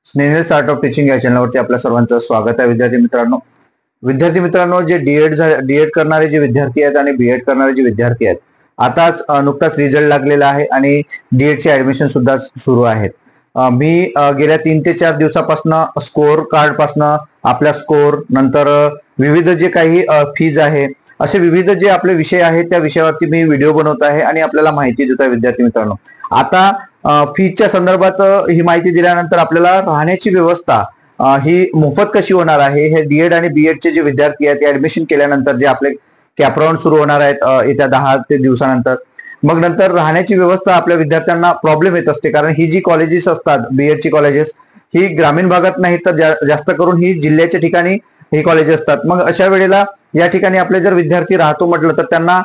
Snehal art of teaching या चॅनलवरती आपल्या सर्वांचं स्वागत आहे. विद्यार्थी मित्रांनो, जे डीएड करणारे जे विद्यार्थी आहेत आणि बीएड करणारे जे विद्यार्थी आहेत, आताच नुकताच रिझल्ट लागलेला आहे आणि डीएड चे ऍडमिशन सुद्धा सुरू आहेत. मी गेल्या 3 ते 4 दिवसापासून स्कोअर कार्ड पासून आपल्या स्कोअर नंतर विविध जे काही फीज आहे, असे विविध जे आपले विषय आहेत त्या विषयावरती मी व्हिडिओ बनवत आहे आणि आपल्याला माहिती देत आहे. विद्यार्थी मित्रांनो, आता फीजच्या संदर्भात ही माहिती दिल्यानंतर आपल्याला राहण्याची व्यवस्था ही मोफत कशी होणार आहे, हे डीएड आणि बीएड चे जे विद्यार्थी आहेत ऍडमिशन केल्यानंतर जे आपले कॅपराऊंड सुरू होणार आहेत येत्या 10 ते दिवसानंतर, मग नंतर राहण्याची व्यवस्था आपल्या विद्यार्थ्यांना प्रॉब्लेम येत असते. कारण ही जी कॉलेजेस असतात, बीएड ची कॉलेजेस ही ग्रामीण भागात नाही तर जास्त करून ही जिल्ह्याच्या ठिकाणी ही कॉलेज असतात. मग अशा वेळेला या ठिकाणी आपले जर विद्यार्थी राहतो म्हटलं तर त्यांना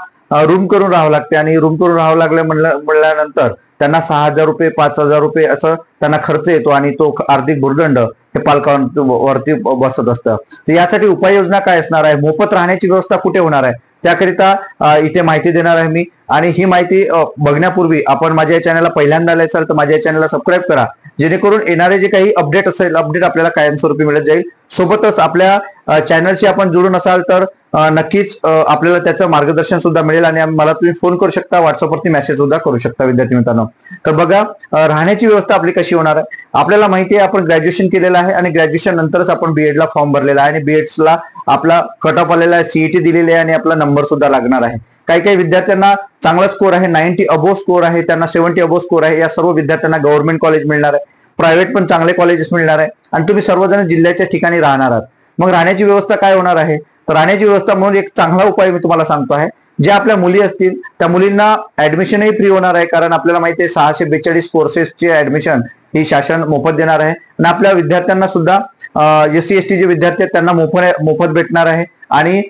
रूम करून राहावं लागते आणि रूम करून राहावं लागलं म्हणल्यानंतर त्यांना 6,000 रुपये 5,000 रुपये असं त्यांना खर्च येतो आणि तो आर्थिक भुर्दंड हे पालकांवरती बसत असतं. तर यासाठी उपाययोजना काय असणार आहे, मोफत राहण्याची व्यवस्था कुठे होणार आहे, त्याकरिता इथे माहिती देणार आहे मी. आणि ही माहिती बघण्यापूर्वी आपण माझ्या या चॅनलला पहिल्यांदा आले असाल तर माझ्या या चॅनलला सबस्क्राईब करा, जेणेकरून येणारे जे काही अपडेट असेल अपडेट आपल्याला कायमस्वरूपी मिळत जाईल. सोबतच आपल्या चॅनलशी आपण जोडून असाल तर नक्कीच आपल्याला त्याचं मार्गदर्शन सुद्धा मिळेल आणि मला तुम्ही फोन करू शकता, व्हॉट्सअपवरती मेसेज सुद्धा करू शकता. विद्यार्थी मित्रांनो, तर बघा राहण्याची व्यवस्था आपली कशी होणार आहे. आपल्याला माहिती आहे आपण ग्रॅज्युएशन केलेलं आहे आणि ग्रॅज्युएशन नंतरच आपण बीएड ला फॉर्म भरलेला आहे आणि बीएड ला आपला कट ऑफ आलेला आहे, सीईटी दिलेली आहे आणि आपला नंबर सुद्धा लागणार आहे. काही काही विद्यार्थ्यांना चांगला स्कोर आहे, 90 अबोव स्कोर आहे, त्यांना 70 अबोव स्कोर आहे. या सर्व विद्यार्थ्यांना गव्हर्नमेंट कॉलेज मिळणार आहे, प्रायव्हेट पण चांगले कॉलेजेस मिळणार आहे आणि तुम्ही सर्वजण जिल्ह्याच्या ठिकाणी राहणार आहात. मग राहण्याची व्यवस्था काय होणार आहे, तर राहण्याची व्यवस्था म्हणून एक चांगला उपाय मी तुम्हाला सांगतो आहे. ज्या आपल्या मुली असतील त्या मुलींना ऍडमिशनही फ्री होणार आहे, कारण आपल्याला माहिती आहे 642 कोर्सेसचे ऍडमिशन ही शासन मोफत देणार आहे आणि आपल्या विद्यार्थ्यांना सुद्धा एससी एसटी जे विद्यार्थी आहेत त्यांना मोफत भेटणार आहे आणि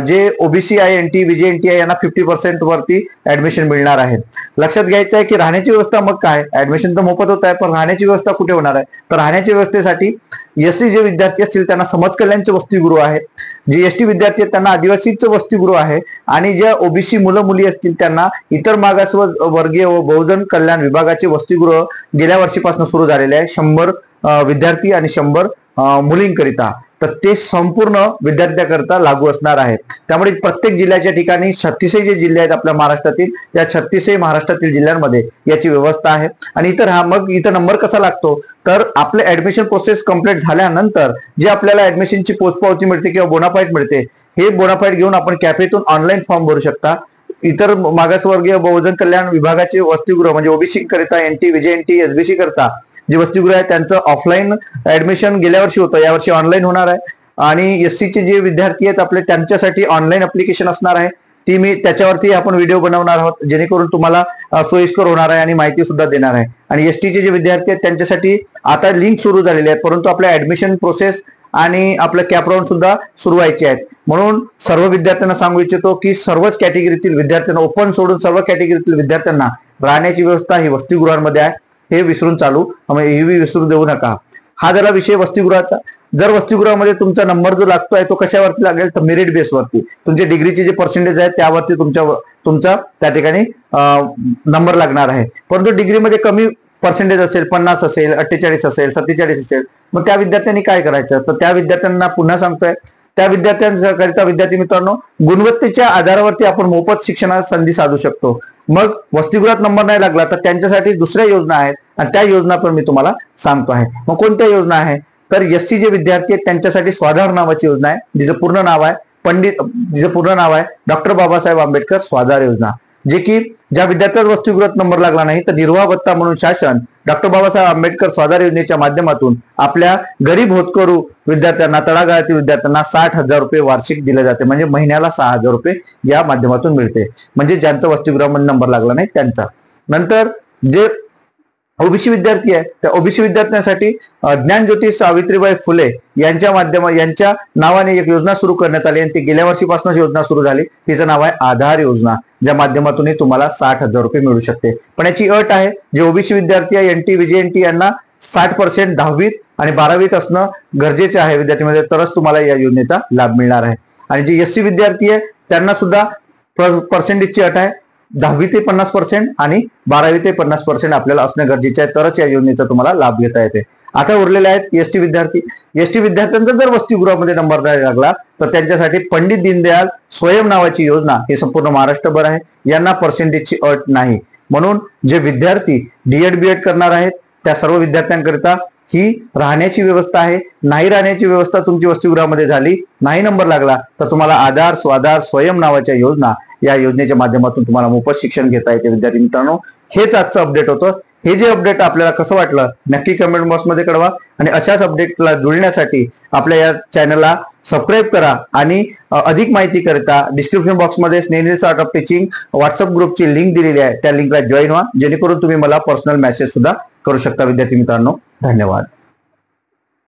जे ओबीसी आहे, एनटी विजेएनटी आहे यांना 50% वरती ऍडमिशन मिळणार आहे. लक्षात घ्यायचं आहे की राहण्याची व्यवस्था मग काय, ऍडमिशन तर मोफत होत आहे पण राहण्याची व्यवस्था कुठे होणार आहे, तर राहण्याच्या व्यवस्थेसाठी एससी जे विद्यार्थी असतील त्यांना समाज कल्याणचे वसतिगृह आहे, जे एसटी विद्यार्थी आहेत त्यांना आदिवासीचं वसतिगृह आहे आणि ज्या ओबीसी मुलं मुली असतील त्यांना इतर मागासवर्गीय व बहुजन कल्याण विभागाचे वसतिगृह गेल्या वर्षीपासून सुरू झालेले आहे. 100 विद्यार्थी आणि 100 मुलींकरिता, तर ते संपूर्ण विद्यार्थ्याकरिता लागू असणार आहे. त्यामुळे प्रत्येक जिल्ह्याच्या ठिकाणी 36 जे जिल्हे आहेत आपल्या महाराष्ट्रातील, या 36 महाराष्ट्रातील जिल्ह्यांमध्ये याची व्यवस्था आहे. आणि इथं नंबर कसा लागतो, तर आपले ऍडमिशन प्रोसेस कंप्लीट झाल्यानंतर जे आपल्याला ऍडमिशनची पोचपावती मिळते किंवा बोनाफाईड मिळते, हे बोनाफाईड घेऊन आपण कॅफेतून ऑनलाईन फॉर्म भरू शकता. इतर मागासवर्गीय बहुजन कल्याण विभागाचे वसतिगृह म्हणजे ओबीसी करिता, एनटी विजेएनटी एसबीसी करता जे वसतिगृह आहे त्यांचं ऑफलाईन ऍडमिशन गेल्या वर्षी होतं, यावर्षी ऑनलाईन होणार आहे. आणि एससीचे जे विद्यार्थी आहेत आपले त्यांच्यासाठी ऑनलाईन अप्लिकेशन असणार आहे, ती मी त्याच्यावरती आपण व्हिडिओ बनवणार आहोत जेणेकरून तुम्हाला सोयीस्कर होणार आहे आणि माहिती सुद्धा देणार आहे. आणि एसटीचे जे विद्यार्थी आहेत त्यांच्यासाठी आता लिंक सुरू झालेली आहे, परंतु आपल्या ऍडमिशन प्रोसेस आणि आपलं कॅपराऊंड सुद्धा सुरू व्हायचे आहेत. म्हणून सर्व विद्यार्थ्यांना सांगू इच्छितो की सर्वच कॅटेगरीतील विद्यार्थ्यांना, ओपन सोडून सर्व कॅटेगरीतील विद्यार्थ्यांना राहण्याची व्यवस्था ही वसतिगृहांमध्ये आहे, हे विसरून विसरून देऊ नका. हा झाला विषय वसतिगृहाचा. जर वसतिगृहामध्ये तुमचा नंबर जो लागतोय तो कशावरती लागेल, तर मेरिट बेसवरती, तुमचे डिग्रीचे जे पर्सेंटेज आहेत त्यावरती तुमचा त्या ठिकाणी नंबर लागणार आहे. परंतु डिग्रीमध्ये कमी पर्सेंटेज असेल, 50 असेल, 48 असेल, 47 असेल, मग त्या विद्यार्थ्यांनी काय करायचं, तर त्या विद्यार्थ्यांना पुन्हा सांगतोय, त्या विद्यार्थ्यांकरिता विद्यार्थी मित्रांनो गुणवत्तेच्या आधारावरती आपण मोफत शिक्षणाची संधी साधू शकतो. मग वसतिगृहात नंबर नाही लागला तर त्यांच्यासाठी दुसऱ्या योजना आहेत आणि त्या योजना पण मी तुम्हाला सांगतो आहे. मग कोणत्या योजना आहे, तर एससी जे विद्यार्थी आहेत त्यांच्यासाठी स्वाधार नावाची योजना आहे, जिचं पूर्ण नाव आहे डॉक्टर बाबासाहेब आंबेडकर स्वाधार योजना, जे की ज्या विद्यार्थ्यात वसतिगृहात नंबर लागला नाही तर निर्वाह भत्ता म्हणून शासन डॉक्टर बाबासाहेब आंबेडकर स्वाधार योजनेच्या माध्यमातून आपल्या गरीब होतकरू विद्यार्थ्यांना, तळागाळातील विद्यार्थ्यांना 60,000 रुपये वार्षिक दिले जाते. म्हणजे महिन्याला 6,000 रुपये या माध्यमातून मिळते, म्हणजे ज्यांचा वसतिगृहामध्ये नंबर लागला नाही त्यांचा. नंतर जे ओबीसी विद्यार्थी आहे त्या ओबीसी विद्यार्थ्यांसाठी ज्ञानज्योती सावित्रीबाई फुले यांच्या नावाने एक योजना सुरू करण्यात आली आणि ती गेल्या वर्षीपासूनच योजना सुरू झाली. तिचं नाव आहे आधार योजना, ज्या माध्यमातून तुम्हाला 60,000 रुपये मिळू शकते. पण याची अट आहे, जे ओबीसी विद्यार्थी आहे एनटी विजेएनटी यांना 60% 10वीत आणि 12वीत असणं गरजेचे आहे विद्यार्थीमध्ये, तरच तुम्हाला या योजनेचा लाभ मिळणार आहे. आणि जे एससी विद्यार्थी आहे त्यांना सुद्धा पर्सेंटेजची अट आहे, 10वी ते 50% आणि 12वी ते 50% आपल्याला असणं गरजेचे आहे, तरच या योजनेचा तुम्हाला लाभ घेता येते. आता उरलेले आहेत एसटी विद्यार्थी. एसटी विद्यार्थ्यांचा जर वसतिगृहामध्ये नंबर लागला तर त्यांच्यासाठी पंडित दीनदयाल स्वयं नावाची योजना ही संपूर्ण महाराष्ट्रभर आहे. यांना पर्सेंटेजची अट नाही. म्हणून जे विद्यार्थी डीएड बीएड करणार आहेत त्या सर्व विद्यार्थ्यांकरिता ही राहण्याची व्यवस्था आहे. नाही राहण्याची व्यवस्था तुमची वसतिगृहामध्ये झाली, नाही नंबर लागला तर तुम्हाला आधार स्वाधार स्वयं नावाच्या योजना, या योजनेच्या माध्यमातून तुम्हाला मोफत शिक्षण घेता येते. विद्यार्थी मित्रांनो, हेच आजचं अपडेट होतं. हे जे अपडेट आपल्याला कसं वाटलं नक्की कमेंट बॉक्समध्ये कळवा आणि अशाच अपडेटला जुळण्यासाठी आपल्या या चॅनलला सबस्क्राईब करा आणि अधिक माहिती करता डिस्क्रिप्शन बॉक्समध्ये Snehil art of teaching WhatsApp ग्रुपची लिंक दिलेली आहे. त्या लिंकला जॉईन व्हा, जेणेकरून तुम्ही मला पर्सनल मेसेज सुद्धा करू शकता. विद्यार्थी मित्रांनो, धन्यवाद.